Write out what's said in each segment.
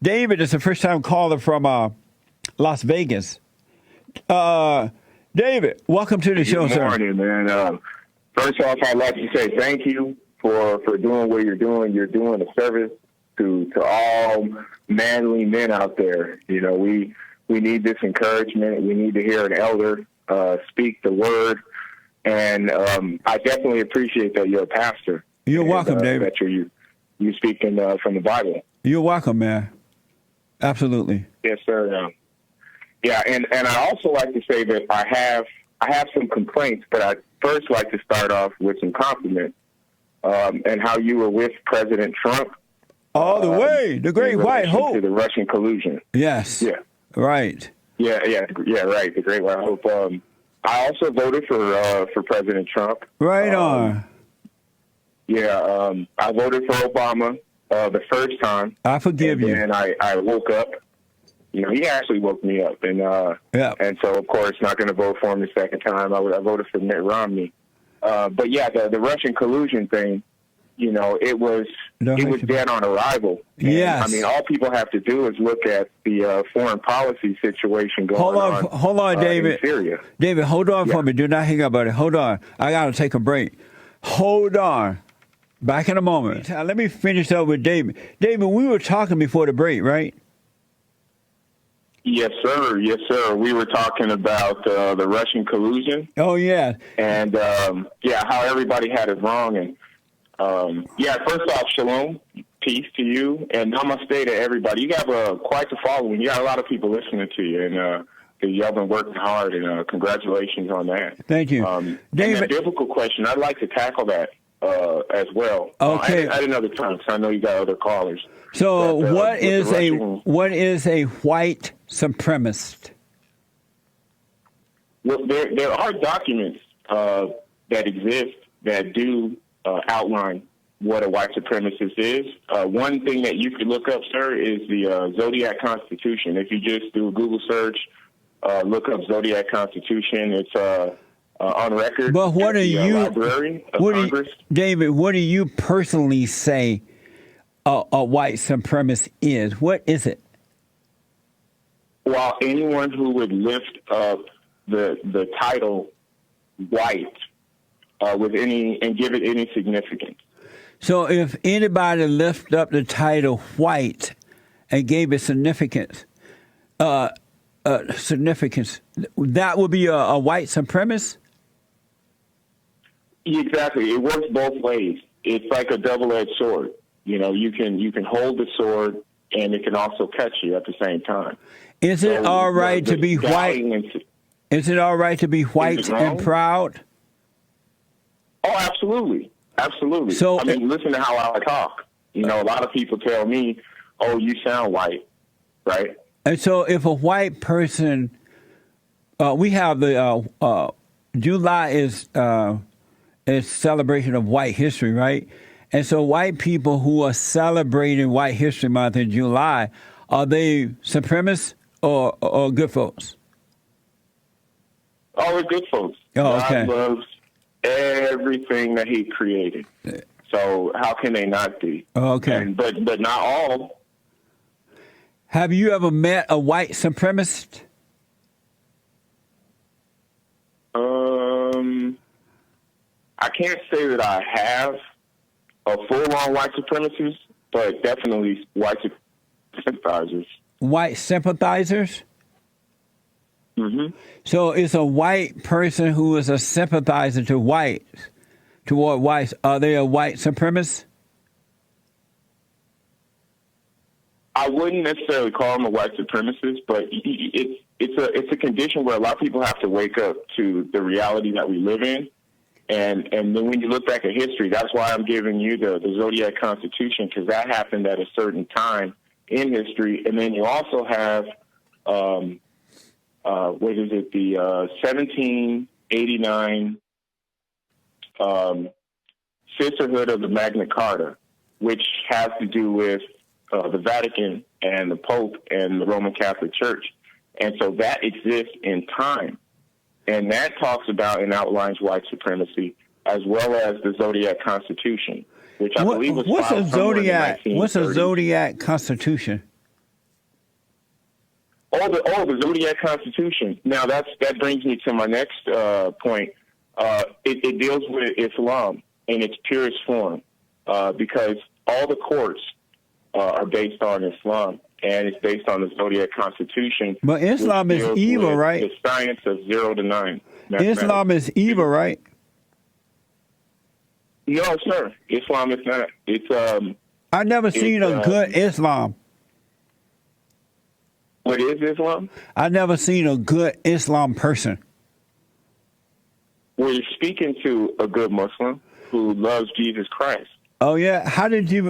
David is a first-time caller from Las Vegas. David, welcome to the show, sir. Good morning, man. First off, I'd like to say thank you for doing what you're doing. You're doing a service to all manly men out there. You know, we need this encouragement. We need to hear an elder speak the word. And I definitely appreciate that you're a pastor. You're welcome, David. That you speaking from the Bible. You're welcome, man. Absolutely. Yes, sir. Yeah, and I also like to say that I have some complaints, but I'd first like to start off with some compliments and how you were with President Trump. All the way, the Great White Hope. To the Russian collusion. Yes. Yeah. Right. Yeah, right. The Great White Hope. I also voted for President Trump. Right on. Yeah, I voted for Obama the first time. I forgive you. And I woke up. You know, he actually woke me up, and and so of course not going to vote for him the second time. I voted for Mitt Romney. But yeah, the Russian collusion thing. You know, it was dead on arrival. Yes. I mean, all people have to do is look at the foreign policy situation going on. Hold on, David. In Syria. David, hold on for me. Do not hang up, buddy. Hold on. I got to take a break. Hold on. Back in a moment. Let me finish up with David. David, we were talking before the break, right? Yes, sir. Yes, sir. We were talking about the Russian collusion. Oh, yeah. And, how everybody had it wrong. And, first off, shalom, peace to you, and namaste to everybody. You have quite the following. You got a lot of people listening to you, and you have been working hard, and congratulations on that. Thank you. David, and a biblical question, I'd like to tackle that as well. Okay. At another time, because I know you got other callers. So what is a white supremacist? Well, there are documents that exist that do outline what a white supremacist is. One thing that you could look up, sir, is the Zodiac Constitution. If you just do a Google search, look up Zodiac Constitution. It's on record. But what at are the you, Library of Congress. David? What do you personally say a white supremacist is? What is it? Well, anyone who would lift up the title white with any and give it any significance. So if anybody lifted up the title white and gave it significance, that would be a white supremacist? Exactly. It works both ways. It's like a double-edged sword. You know, you can hold the sword, and it can also cut you at the same time. Is it all right to be white? Is it all right to be white and proud? Oh, absolutely. Absolutely. So, I mean, listen to how I talk. You know, a lot of people tell me, oh, you sound white, right? And so if a white person, we have the, July is celebration of white history, right? And so white people who are celebrating White History Month in July, are they supremacists or good folks? Oh, they're good folks. Oh, okay. God loves everything that he created. So how can they not be? Okay. But not all. Have you ever met a white supremacist? I can't say that I have a full-on white supremacist, but definitely white sympathizers. White sympathizers? Mm-hmm. So it's a white person who is a sympathizer to whites, toward whites. Are they a white supremacist? I wouldn't necessarily call them a white supremacist, but it's a condition where a lot of people have to wake up to the reality that we live in. And then when you look back at history, that's why I'm giving you the Zodiac Constitution, because that happened at a certain time in history. And then you also have, the 1789 Sisterhood of the Magna Carta, which has to do with the Vatican and the Pope and the Roman Catholic Church. And so that exists in time. And that talks about and outlines white supremacy, as well as the Zodiac Constitution, which I believe was filed somewhere in the 1930s. What's a Zodiac Constitution? the Zodiac Constitution. Now that brings me to my next point. It deals with Islam in its purest form, because all the courts are based on Islam, and it's based on the Zodiac Constitution. But Islam is evil, right? The science of 0 to 9. Islam is evil, right? No, sir. Islam is not. It's I've never seen a good Islam. What is Islam? I've never seen a good Islam person. Well, you're speaking to a good Muslim who loves Jesus Christ. Oh yeah,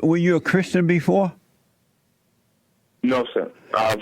were you a Christian before? No, sir. I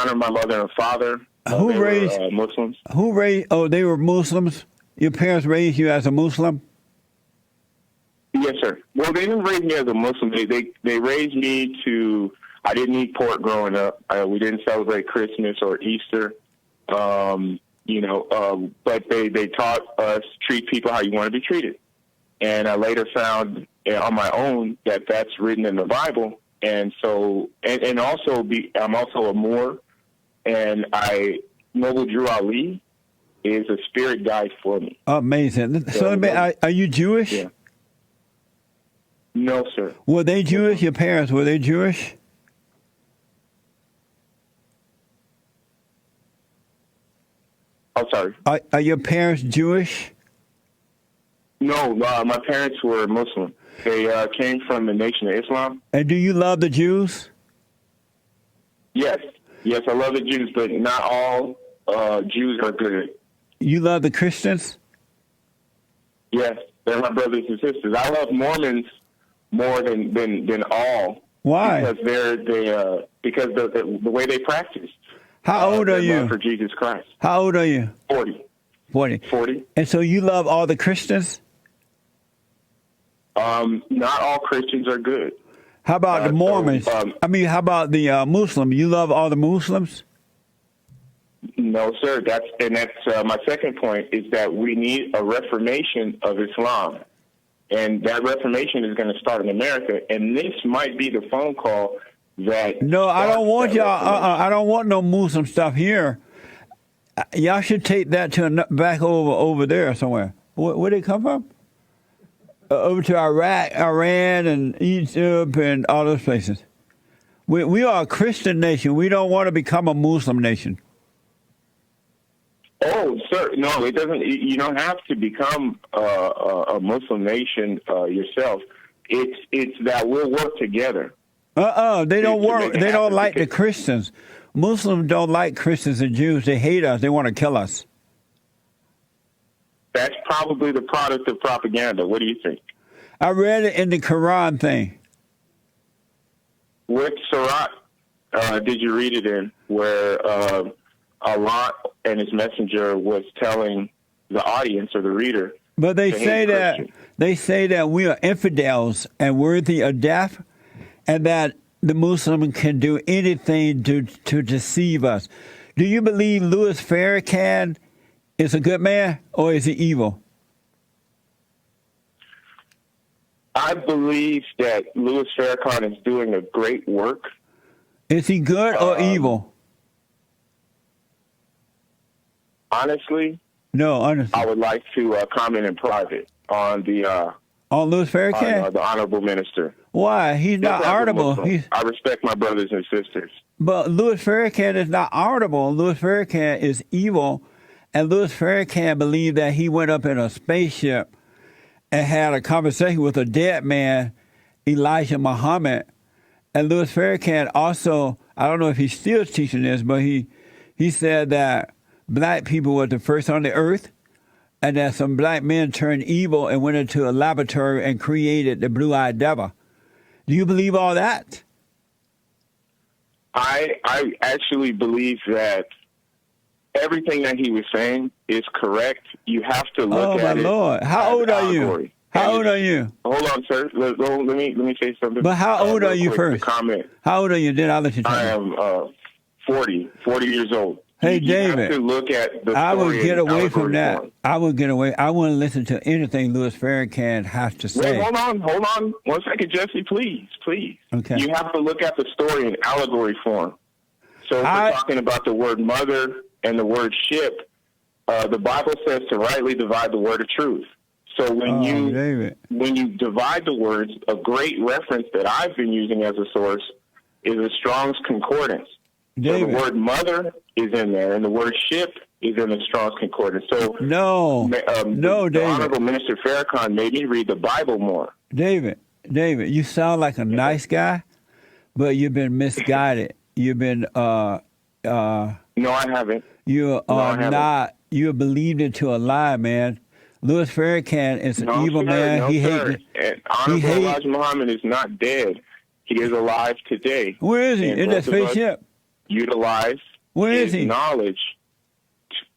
honor my mother and father. Who raised Muslims? Who raised? Oh, they were Muslims. Your parents raised you as a Muslim? Yes, sir. Well, they didn't raise me as a Muslim. They raised me to. I didn't eat pork growing up. We didn't celebrate Christmas or Easter. But they taught us treat people how you want to be treated. And I later found on my own that that's written in the Bible. And so, I'm also a Moor, and Noble Drew Ali is a spirit guide for me. Amazing. So are you Jewish? Yeah. No, sir. Were they Jewish? Your parents, were they Jewish? I'm sorry. Are your parents Jewish? No, my parents were Muslim. They came from the Nation of Islam. And do you love the Jews? Yes. Yes, I love the Jews, but not all Jews are good. You love the Christians? Yes, they're my brothers and sisters. I love Mormons more than all. Why? Because the way they practice. How old are you? For Jesus Christ. How old are you? 40. 40. And so you love all the Christians? Not all Christians are good. How about the Mormons? How about the Muslims? You love all the Muslims? No, sir. That's my second point, is that we need a reformation of Islam. And that reformation is going to start in America. And this might be the phone call that... No, I don't want y'all. I don't want no Muslim stuff here. Y'all should take that back over there somewhere. Where they come from? Over to Iraq, Iran, and Egypt, and all those places. We are a Christian nation. We don't want to become a Muslim nation. Oh, sir, no, it doesn't. You don't have to become a Muslim nation yourself. It's that we'll work together. They don't work. They don't like the Christians. Muslims don't like Christians and Jews. They hate us. They want to kill us. That's probably the product of propaganda. What do you think? I read it in the Quran thing. What surah did you read it in, where Allah and His Messenger was telling the audience or the reader? But they say that we are infidels and worthy of death, and that the Muslim can do anything to deceive us. Do you believe Louis Farrakhan is a good man, or is he evil? I believe that Louis Farrakhan is doing a great work. Is he good or evil? Honestly, no. Honestly, I would like to comment in private on on Louis Farrakhan, the honorable minister. Why? He's not honorable. I respect my brothers and sisters. But Louis Farrakhan is not honorable. Louis Farrakhan is evil. And Louis Farrakhan believed that he went up in a spaceship and had a conversation with a dead man, Elijah Muhammad. And Louis Farrakhan also, I don't know if he's still teaching this, but he said that black people were the first on the earth, and that some black men turned evil and went into a laboratory and created the blue-eyed devil. Do you believe all that? I actually believe that everything that he was saying is correct. You have to look at it. Oh, my Lord. How old are you? How old are you? Hold on, sir. Let me say something. But how old are you first? Comment. How old are you? Then I'll let you tell me. I am 40 years old. Hey, you David. have to look at the story. I will get away from that. Form. I will get away. I want to listen to anything Louis Farrakhan has to say. Wait, hold on. 1 second, Jesse, please. Okay. You have to look at the story in allegory form. So if we're talking about the word mother and the word ship, the Bible says to rightly divide the word of truth. So when you divide the words, a great reference that I've been using as a source is a Strong's Concordance. So the word mother is in there, and the word ship is in the Strong's Concordance. So the Honorable Minister Farrakhan made me read the Bible more. David, you sound like a nice guy, but you've been misguided. You've been no, I haven't. You are not. You believed into a lie, man. Louis Farrakhan is an evil man. No, sir. Honorable Elijah Muhammad is not dead. He is alive today. Where is he? In that spaceship? Utilize his knowledge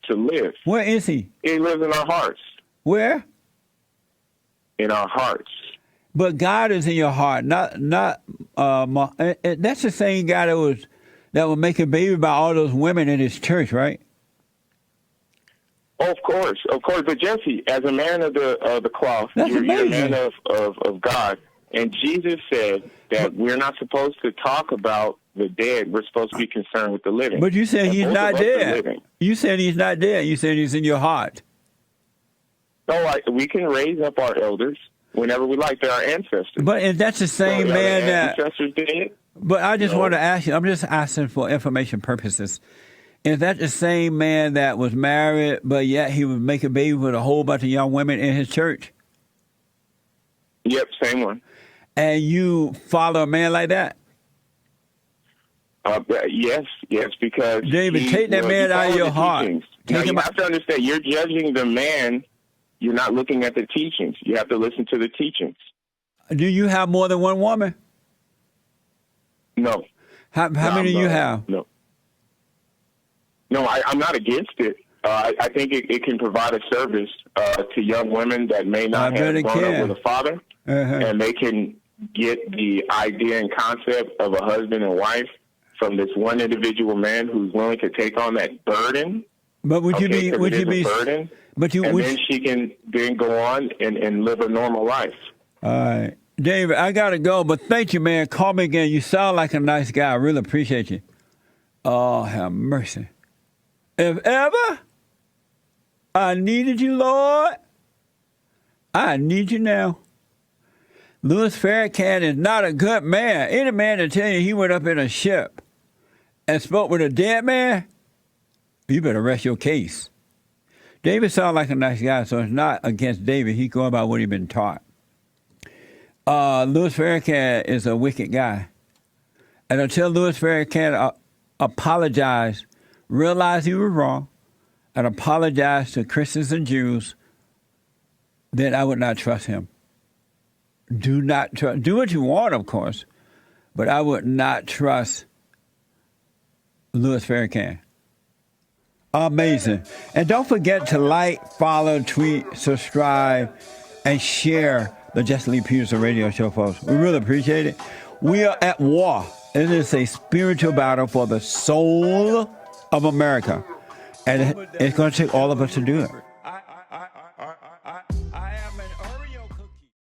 to live. Where is he? He lives in our hearts. Where? In our hearts. But God is in your heart, not. That's the same guy that would make a baby by all those women in his church, right? Oh, of course. But Jesse, as a man of the cloth, you're a man of God. And Jesus said that we're not supposed to talk about the dead. We're supposed to be concerned with the living. But you said he's not dead. You said he's not dead. You said he's in your heart. No, we can raise up our elders whenever we like. They're our ancestors. But if that's the same man that ancestors did. But I just want to ask you. I'm just asking for information purposes. Is that the same man that was married, but yet he would make a baby with a whole bunch of young women in his church? Yep, same one. And you follow a man like that? Yes, because David, take that man out of your heart. Now, you have to understand, you're judging the man. You're not looking at the teachings. You have to listen to the teachings. Do you have more than one woman? No. How many do you have? No, I'm not against it. I think it can provide a service to young women that may not have grown up with a father, and they can get the idea and concept of a husband and wife from this one individual man who's willing to take on that burden. But would you be burden? Then she can then go on and live a normal life. All right. David, I got to go, but thank you, man. Call me again. You sound like a nice guy. I really appreciate you. Oh, have mercy. If ever I needed you, Lord, I need you now. Louis Farrakhan is not a good man. Any man to tell you he went up in a ship and spoke with a dead man, you better rest your case. David sounds like a nice guy, so it's not against David. He's going about what he's been taught. Louis Farrakhan is a wicked guy. And until Louis Farrakhan apologized, realized he was wrong, and apologized to Christians and Jews, then I would not trust him. Do not trust. Do what you want, of course, but I would not trust Louis Farrakhan. Amazing. And don't forget to like, follow, tweet, subscribe, and share the Jesse Lee Peterson radio show, folks. We really appreciate it. We are at war. It is a spiritual battle for the soul of America. And it's going to take all of us to do it.